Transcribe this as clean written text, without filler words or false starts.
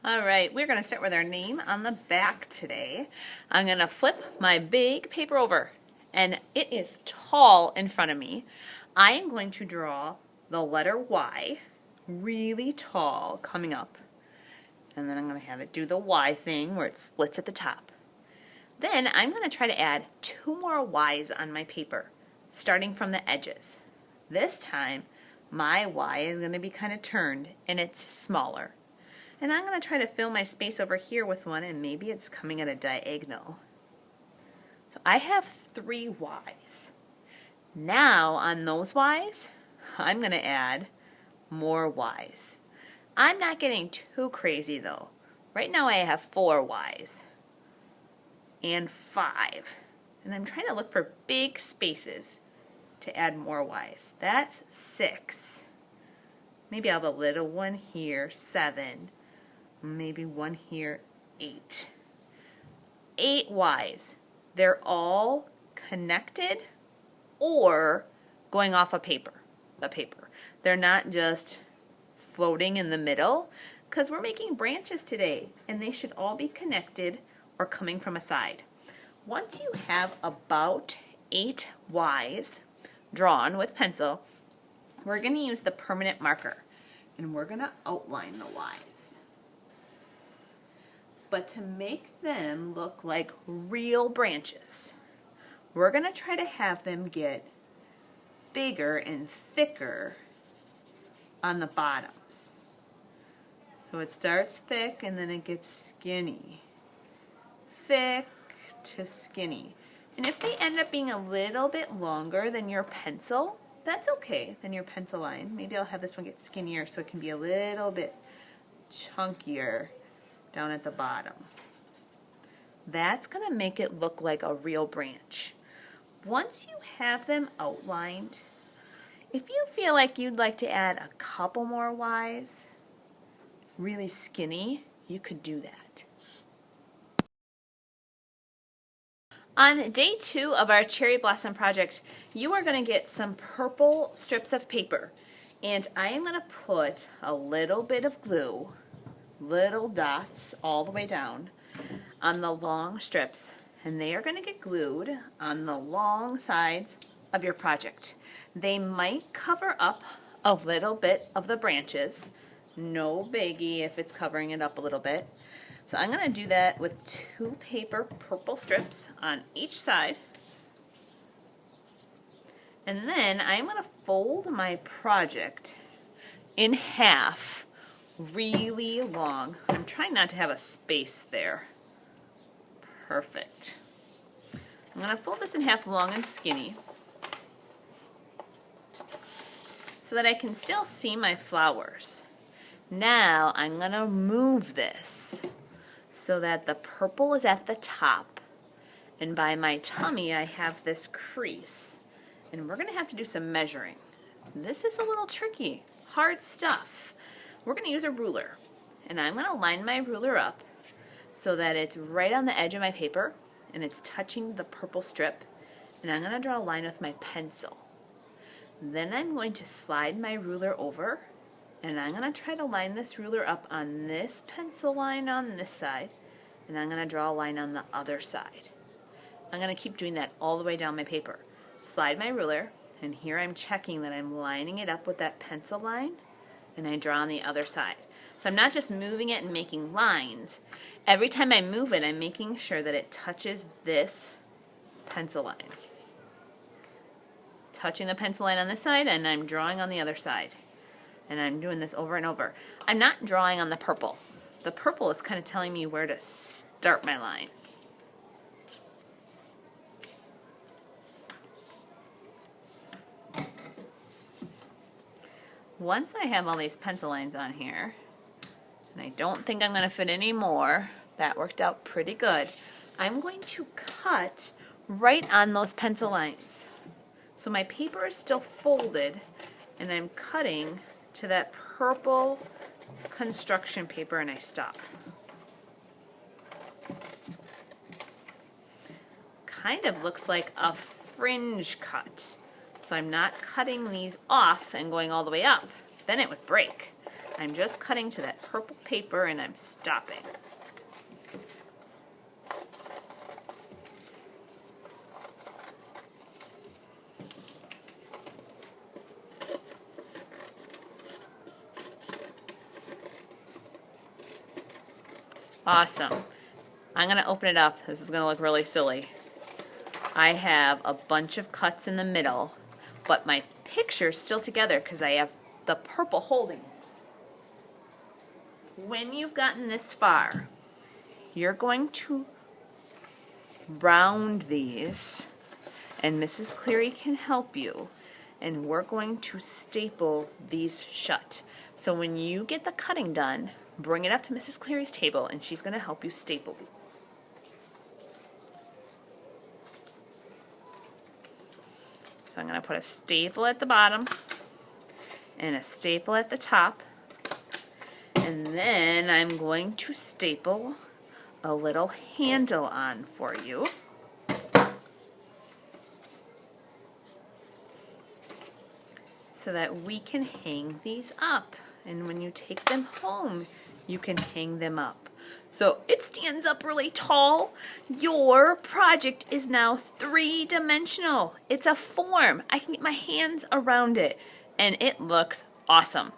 All right, we're going to start with our name on the back today. I'm going to flip my big paper over, and it is tall in front of me. I am going to draw the letter Y, really tall, coming up. And then I'm going to have it do the Y thing where it splits at the top. Then I'm going to try to add 2 more Y's on my paper, starting from the edges. This time, my Y is going to be kind of turned, and it's smaller. And I'm going to try to fill my space over here with one, and maybe it's coming at a diagonal. So I have 3 Y's. Now on those Y's, I'm going to add more Y's. I'm not getting too crazy though. Right now I have 4 Y's and 5. And I'm trying to look for big spaces to add more Y's. That's 6. Maybe I'll have a little one here, 7. Maybe one here, 8. 8 Y's. They're all connected or going off a paper, the paper. They're not just floating in the middle, because we're making branches today and they should all be connected or coming from a side. Once you have about 8 Y's drawn with pencil, we're going to use the permanent marker and we're going to outline the Y's. But to make them look like real branches, we're going to try to have them get bigger and thicker on the bottoms. So it starts thick and then it gets skinny. Thick to skinny. And if they end up being a little bit longer than your pencil, that's okay, than your pencil line. Maybe I'll have this one get skinnier so it can be a little bit chunkier down at the bottom. That's going to make it look like a real branch. Once you have them outlined, if you feel like you'd like to add a couple more Y's, really skinny, you could do that. On day 2 of our cherry blossom project, you are going to get some purple strips of paper, and I am going to put a little bit of glue, little dots all the way down on the long strips, and they are going to get glued on the long sides of your project. They might cover up a little bit of the branches. No biggie if it's covering it up a little bit. So I'm going to do that with 2 paper purple strips on each side. And then I'm going to fold my project in half really long. I'm trying not to have a space there. Perfect. I'm going to fold this in half long and skinny so that I can still see my flowers. Now I'm going to move this so that the purple is at the top, and by my tummy I have this crease, and we're going to have to do some measuring. This is a little tricky, hard stuff. We're going to use a ruler, and I'm going to line my ruler up so that it's right on the edge of my paper and it's touching the purple strip, and I'm going to draw a line with my pencil. Then I'm going to slide my ruler over, and I'm going to try to line this ruler up on this pencil line on this side, and I'm going to draw a line on the other side. I'm going to keep doing that all the way down my paper. Slide my ruler, and here I'm checking that I'm lining it up with that pencil line, and I draw on the other side. So I'm not just moving it and making lines. Every time I move it, I'm making sure that it touches this pencil line. Touching the pencil line on this side, and I'm drawing on the other side. And I'm doing this over and over. I'm not drawing on the purple. The purple is kind of telling me where to start my line. Once I have all these pencil lines on here, and I don't think I'm going to fit any more, that worked out pretty good, I'm going to cut right on those pencil lines. So my paper is still folded, and I'm cutting to that purple construction paper, and I stop. Kind of looks like a fringe cut. So I'm not cutting these off and going all the way up. Then it would break. I'm just cutting to that purple paper and I'm stopping. Awesome. I'm going to open it up. This is going to look really silly. I have a bunch of cuts in the middle, but my picture's still together because I have the purple holding it. When you've gotten this far, you're going to round these, and Mrs. Cleary can help you, and we're going to staple these shut. So when you get the cutting done, bring it up to Mrs. Cleary's table, and she's going to help you staple these. So I'm going to put a staple at the bottom and a staple at the top, and then I'm going to staple a little handle on for you. So that we can hang these up, and when you take them home you can hang them up. So it stands up really tall. Your project is now 3-dimensional. It's a form. I can get my hands around it and it looks awesome.